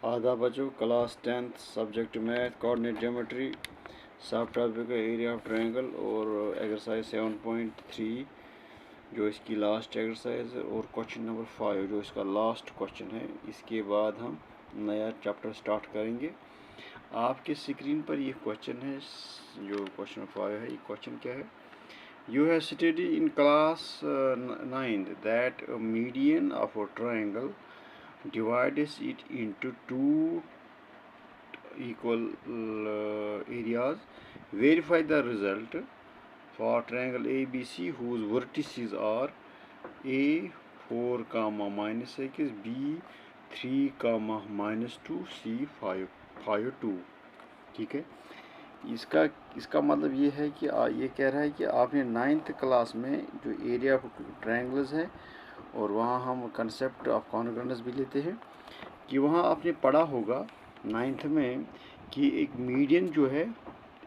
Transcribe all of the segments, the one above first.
आधा बच्चों, class 10th subject math, coordinate geometry, सब टॉपिक है एरिया ऑफ ट्रायंगल और एक्सरसाइज 7.3 जो इसकी लास्ट एक्सरसाइज है और क्वेश्चन नंबर 5 जो इसका लास्ट क्वेश्चन है। इसके बाद हम नया चैप्टर स्टार्ट करेंगे। आपके स्क्रीन पर ये क्वेश्चन है, जो क्वेश्चन 5 है। ये क्वेश्चन क्या है? You have studied in class 9 that a median of a triangle divides it into two equal areas. Verify the result for triangle ABC whose vertices are A 4, minus x, B 3, minus 2, C 5, 2। ठीक है, इसका मतलब ये है कि ये कह रहा है कि आपने 9th क्लास में जो एरिया ऑफ ट्रायंगल्स है और वहाँ हम कंसेप्ट ऑफ कॉन्ग्रुएंस भी लेते हैं कि वहाँ आपने पढ़ा होगा 9th में कि एक मीडियन जो है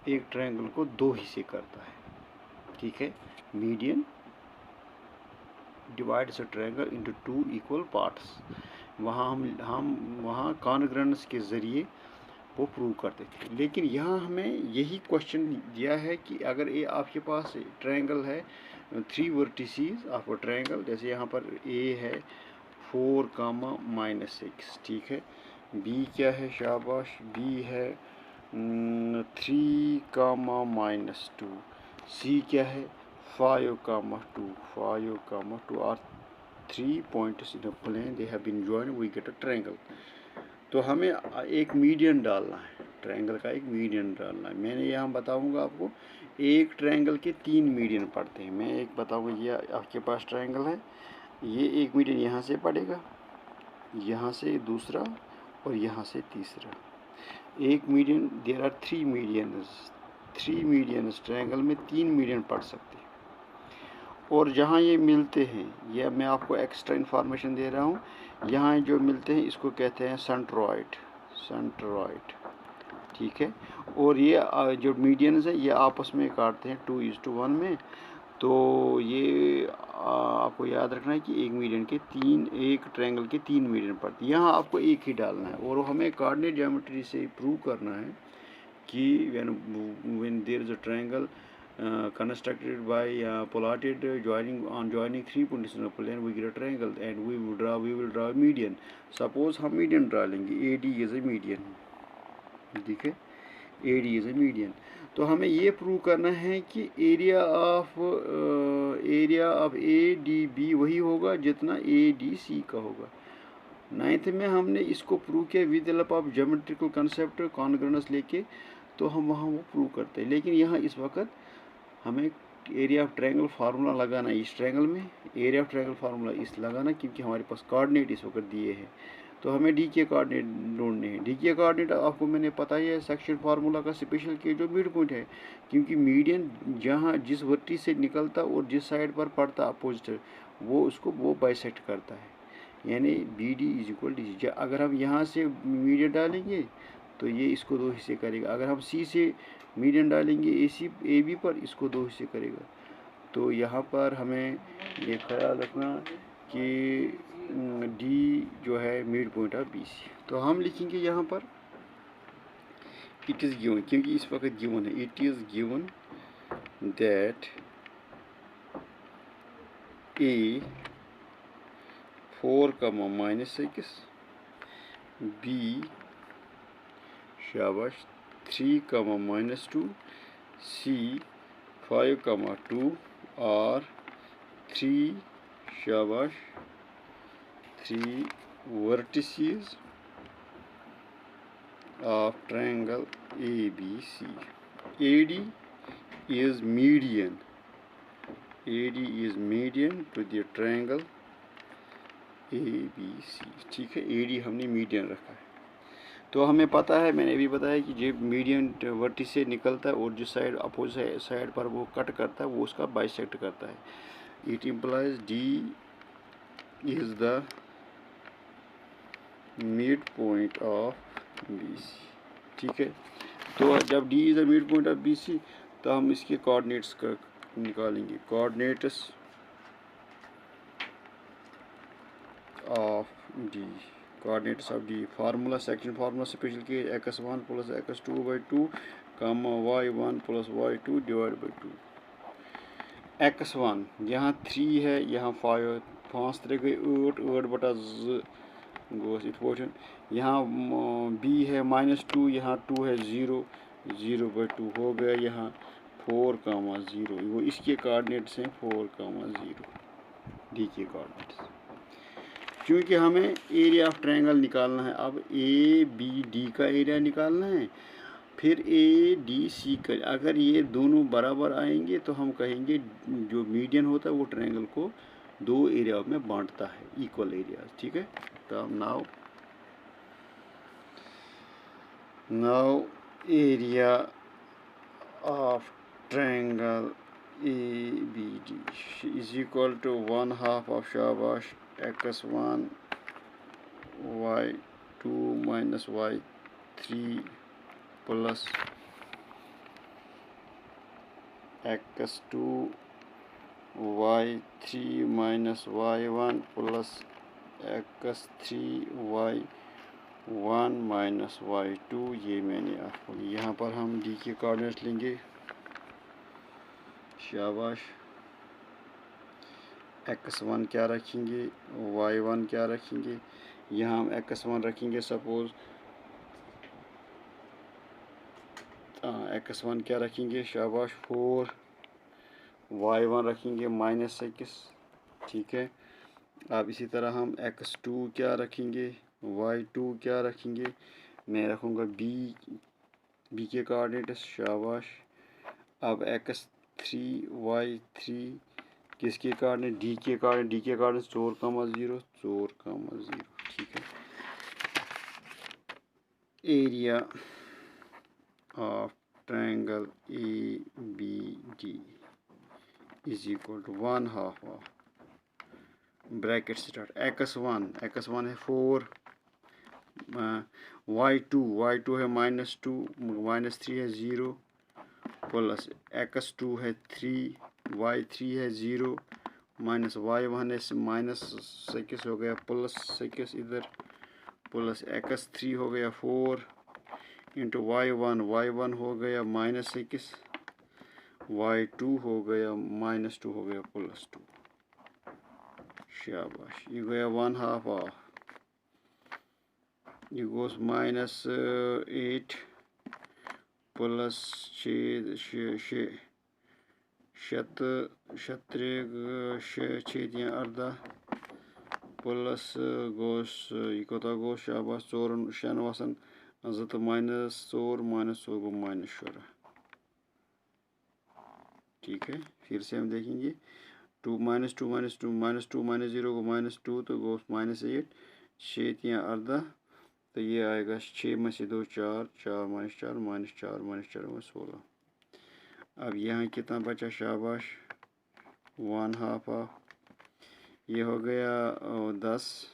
एक ट्रायंगल को दो हिस्से करता है। ठीक है, median divides a triangle into two equal parts. वहाँ हम वहाँ कॉन्ग्रुएंस के ज़रिए वो प्रूव करते थे। लेकिन यहाँ हमें यही क्वेश्चन दिया है कि अगर ये आपके पास ट्रायंगल है 3 वर्टिसेस ऑफ अ ट्रायंगल, जैसे यहाँ पर ए है 4, माइनस 6। ठीक है, बी क्या है? शाबाश, बी है 3, माइनस 2। सी क्या है? 5, 2 और 3 points in a plane they have been joined, we get a triangle. तो हमें एक मीडियन डालना है, ट्रायंगल का एक मीडियन डालना है। मैंने यहाँ बताऊँगा आपको, एक ट्रायंगल के 3 मीडियन पड़ते हैं। मैं एक बताऊँगा, ये आपके पास ट्रायंगल है, ये एक मीडियन यहाँ से पड़ेगा, यहाँ से दूसरा और यहाँ से तीसरा। एक median, there are 3 medians triangle में 3 मीडियन पड़ सकते हैं। और जहाँ ये मिलते हैं, यह मैं आपको एक्स्ट्रा इन्फॉर्मेशन दे रहा हूँ, यहाँ जो मिलते हैं इसको कहते हैं सेंट्रॉइड। ठीक है, और ये जो मीडियंस हैं ये आपस में काटते हैं 2:1 में। तो ये आपको याद रखना है कि एक मीडियन के एक ट्रायंगल के 3 मीडियन पड़ते हैं। यहाँ आपको एक ही डालना है और हमें कोऑर्डिनेट ज्योमेट्री से प्रूव करना है कि when there is a triangle constructed by plotted joining 3 points in a plane, we get a triangle and we will draw a median. Suppose हम मीडियन डालेंगे, AD is a median। ठीक है, AD is a median। तो हमें ये prove करना है कि एरिया ऑफ ADB वही होगा जितना ADC का होगा। 9th में हमने इसको प्रूव किया with help of geometrical concept congruence लेके, तो हम वहाँ वो प्रूव करते हैं। लेकिन यहाँ इस वक्त हमें एरिया ऑफ ट्रायंगल फार्मूला लगाना है। इस ट्रायंगल में एरिया ऑफ ट्रायंगल फार्मूला इस लगाना, क्योंकि हमारे पास कोऑर्डिनेट इस वक्त दिए हैं। तो हमें डी के कोऑर्डिनेट ढूंढने हैं। डी के कोऑर्डिनेट आपको मैंने पता ही है, सेक्शन फार्मूला का स्पेशल के जो मिड पॉइंट है, क्योंकि मीडियन जहाँ जिस वर्टिस से निकलता और जिस साइड पर पड़ता अपोजिट, वो उसको वो बाइसेक्ट करता है, यानी BD इज इक्वल DC। अगर हम यहाँ से मीडियन डालेंगे तो ये इसको दो हिस्से करेगा। अगर हम C से मीडियन डालेंगे AB पर, इसको दो हिस्से करेगा। तो यहाँ पर हमें ये ख्याल रखना कि D जो है मिड पॉइंट ऑफ BC। तो हम लिखेंगे यहाँ पर इट इज़ गिवन, क्योंकि इस वक्त गिवन है, it is given that A 4, minus 6, B शाबाश 3, माइनस 2, C 5, 2 और 3 शाबाश 3 vertices of triangle ABC. AD is median. AD is median to the triangle ABC। ठीक है, AD हमने मीडियन रखा है। तो हमें पता है, मैंने अभी बताया कि जब मीडियन वर्टिस से निकलता है और जिस साइड अपोजिट साइड पर वो कट करता है वो उसका बाइसेक्ट करता है। It implies D is the mid point of BC। ठीक है, तो जब D is the mid point of BC तो हम इसके कोऑर्डिनेट्स का निकालेंगे। Coordinates of D coordinates of D. Formula, section formula, special case x1 plus x2 by 2 comma y1 plus y2 divided by 2. x1 यहाँ 3 है, यहाँ 5, 5 3 गई 8, 8 बटा 2 गोस इत पोर्शन. यहाँ b है -2, यहाँ 2 है 0, 0 by 2 हो गया. यहाँ 4, 0, वो इसके कोऑर्डिनेट्स हैं 4, 0, डी के कोऑर्डिनेट्स. क्योंकि हमें एरिया ऑफ ट्रायंगल निकालना है. अब ए बी डी का एरिया निकालना है, फिर ए डी सी का. अगर ये दोनों बराबर आएंगे तो हम कहेंगे जो मीडियन होता है वो ट्रायंगल को 2 एरिया में बांटता है, इक्वल एरिया. ठीक है. तो now area of triangle ABD is equal to 1/2 of शाबाश x1 y2 minus y3 plus x2 y3 minus y1 plus x3 y1 minus y2. ये मैंने आपको, यहाँ पर हम डी के कोऑर्डिनेट्स लेंगे. शाबाश. x1 क्या रखेंगे, y1 क्या रखेंगे. यहाँ हम x1 रखेंगे सपोज, x1 क्या रखेंगे शाबाश 4, y1 रखेंगे -6. ठीक है. अब इसी तरह हम x2 क्या रखेंगे, y2 क्या रखेंगे. मैं रखूँगा b के कोऑर्डिनेट्स. शाबाश. अब x3 y3 किसके कोऑर्डिनेट, डी के कोऑर्डिनेट. डी के कोऑर्डिनेट 4, 0, 4, 0. ठीक है. Area of triangle ABD is equal to 1/2 of bracket start x1 है 4, y2 है -2, -3 है 0 प्लस x2 है 3, y3 है 0 माइनस y1 है -6 हो गया +6 इधर, प्लस x3 हो गया 4 इंटू y1 हो गया -6, y2 हो गया -2 हो गया +2. शाबाश. ये गया 1/2 ऑफ, ये गोस -8 प्लस 6 प्लस गोस यह कोता गो शाबाश 4 6 वसन 2 तो -4 गो -16. ठीक है. फिर से हम देखेंगे 2 -2 -0 को -2 तो गो -8, 6 3 18 तो ये आएगा 6 में से 2 4, 4 -4 -4 अब यहाँ कितना बचा शाबाश 1/2 ऑफ, ये हो गया 10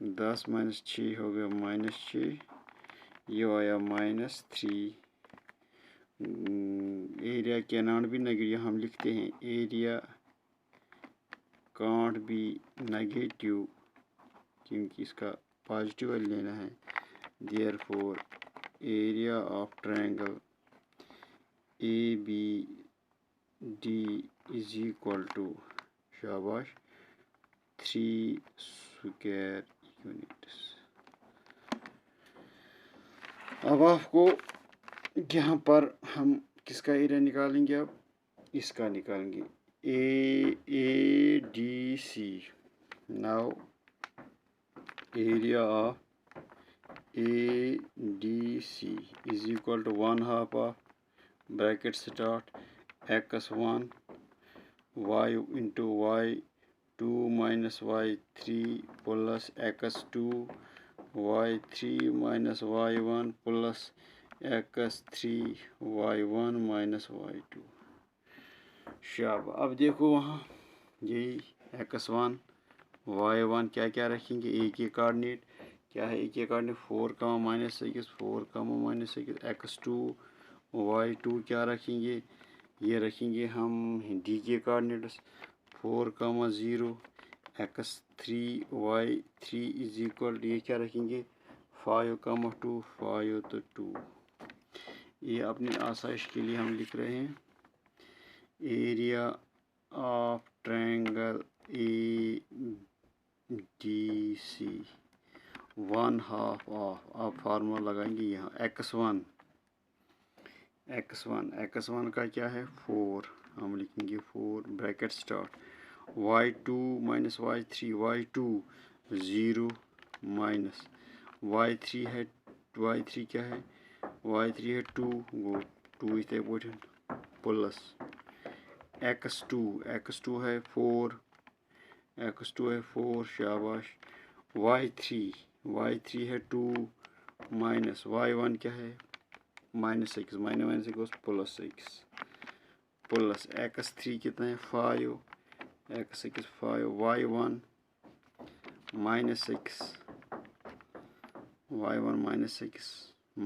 -6 हो गया -6, ये आया -3. एरिया कैनॉट बी नेगेटिव, हम लिखते हैं एरिया कांट बी नेगेटिव क्योंकि इसका पॉजिटिव लेना है. Therefore area of triangle ABD is equal to शाबाश 3 स्क्वायर यूनिट्स. अब आपको यहाँ पर हम किसका एरिया निकालेंगे, अब इसका निकालेंगे ADC. Now area of ADC is equal to 1/2 of bracket start x1 y into y2 minus y3 plus x2 y3 minus y1 plus x3 y1 minus y2. शाबाश. अब देखो वहाँ यही x1 y1 क्या रखेंगे, ए के कोऑर्डिनेट क्या है, ए के कोऑर्डिनेट 4, -6 4, -6. x2 y2 क्या रखेंगे, ये रखेंगे हम डी के coordinates 4, 0, x3 y3 is equal, ये क्या रखेंगे 5, 2 5 तो 2। ये अपनी आसाइश के लिए हम लिख रहे हैं area of triangle ADC 1/2 of, आप फार्मूला लगाएंगे यहाँ x1 का क्या है 4, हम लिखेंगे 4 bracket start, y2 minus y3 y2 0 minus y3 है, y3 क्या है y3 है 2 गो 2 इथे पोटन प्लस x2 है 4 शाबाश y3 है 2 माइनस y1 क्या है -6 माइनस -6 प्लस x3 कितना है 5 x6 5 y1 -6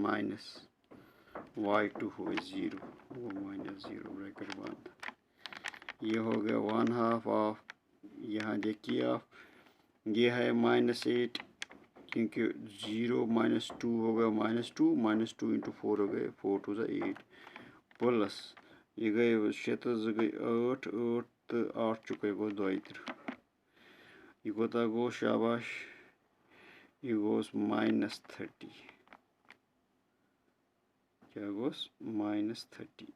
माइनस y2 हो 0 वो -0 ब्रैकेट बंद। ये हो गया 1/2 ऑफ, यहाँ देखिए आप ये है -8 क्योंकि 0 -2 हो गया -2 इंटू 4 हो गए 4 2 8 प्लस ये गए 6 तो गई 8 तो 8 चुके गो 2 ये कोता गो शाबाश ये गोस -30 क्या गोस -30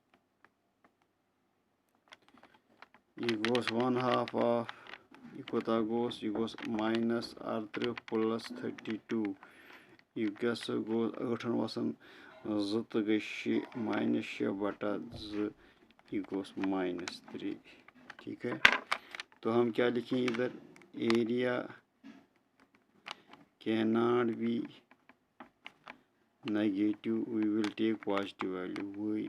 ये गोस 1/2 ऑफ ये कोता गोस ये गोस -38 प्लस 32 ये क्या गोस 8 वसन 2 तो गई 6 -6 बटा 2 ये गोस -3। ठीक है, तो हम क्या लिखें इधर area cannot be negative, we will take positive value, we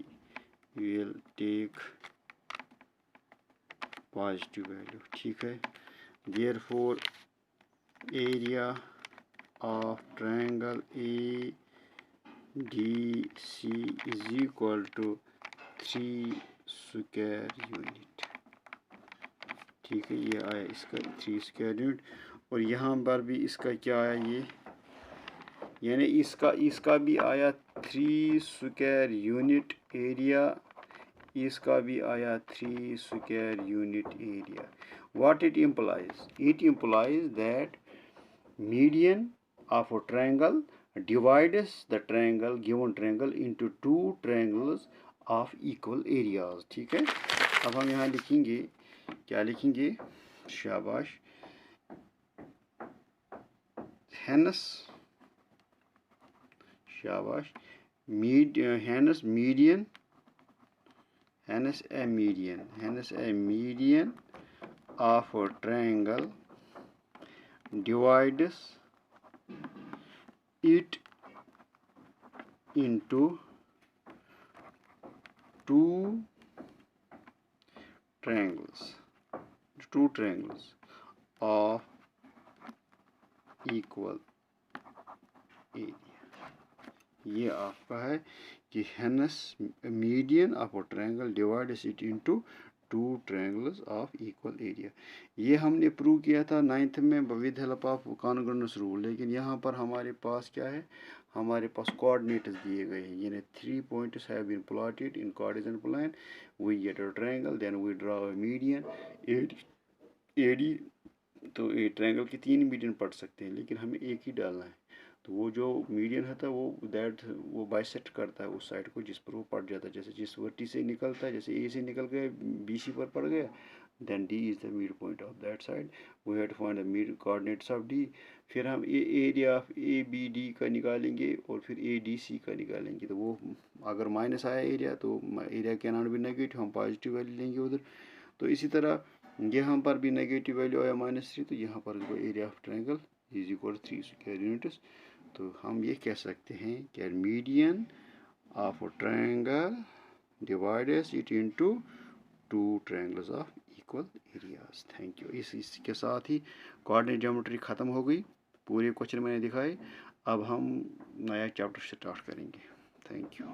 will take positive value। ठीक है, therefore area of triangle ADC is equal to 3 square unit। ठीक है, ये आया इसका 3 स्क्वायर यूनिट, और यहाँ पर भी इसका क्या आया ये यानी इसका भी आया 3 स्क्वायर यूनिट एरिया, इसका भी आया 3 square unit area. What it implies that median of a triangle divides the given triangle into 2 triangles of equal areas। ठीक है, अब हम यहाँ लिखेंगे क्या लिखेंगे शाबाश hence a median of a triangle divides it into 2 triangles of equal area। ये आपका है कि hence median of a triangle divides it into 2 triangles of equal area। ये हमने प्रूव किया था 9th में with help of congruence rule, लेकिन यहाँ पर हमारे पास क्या है हमारे पास कोऑर्डिनेट्स दिए गए हैं, यानी 3 points have been plotted in coordinate plane, we get a triangle, then we draw a median AD। तो ये ट्रायंगल के 3 मीडियन पढ़ सकते हैं, लेकिन हमें एक ही डालना है, तो वो जो मीडियन होता है वो बाइसेक्ट करता है उस साइड को जिस पर वो पड़ जाता है, जैसे जिस वर्टी से निकलता है, जैसे ए से निकल गया BC पर पड़ गया, then D is the mid point of that side, we have to find the mid coordinates of D। फिर हम एरिया ऑफ ABD का निकालेंगे और फिर ADC का निकालेंगे, तो वो अगर माइनस आया एरिया तो area can not be negative, हम पॉजिटिव वैल्यू लेंगे उधर। तो इसी तरह यहाँ पर भी नेगेटिव वैल्यू आया -3, तो यहाँ पर area of triangle is equal 3 square units. तो हम ये कह सकते हैं कि median of a triangle divides it into 2 triangles of equal areas. Thank you. इसके साथ ही कोऑर्डिनेट ज्योमेट्री ख़त्म हो गई, पूरे क्वेश्चन मैंने दिखाए। अब हम नया चैप्टर स्टार्ट करेंगे। Thank you.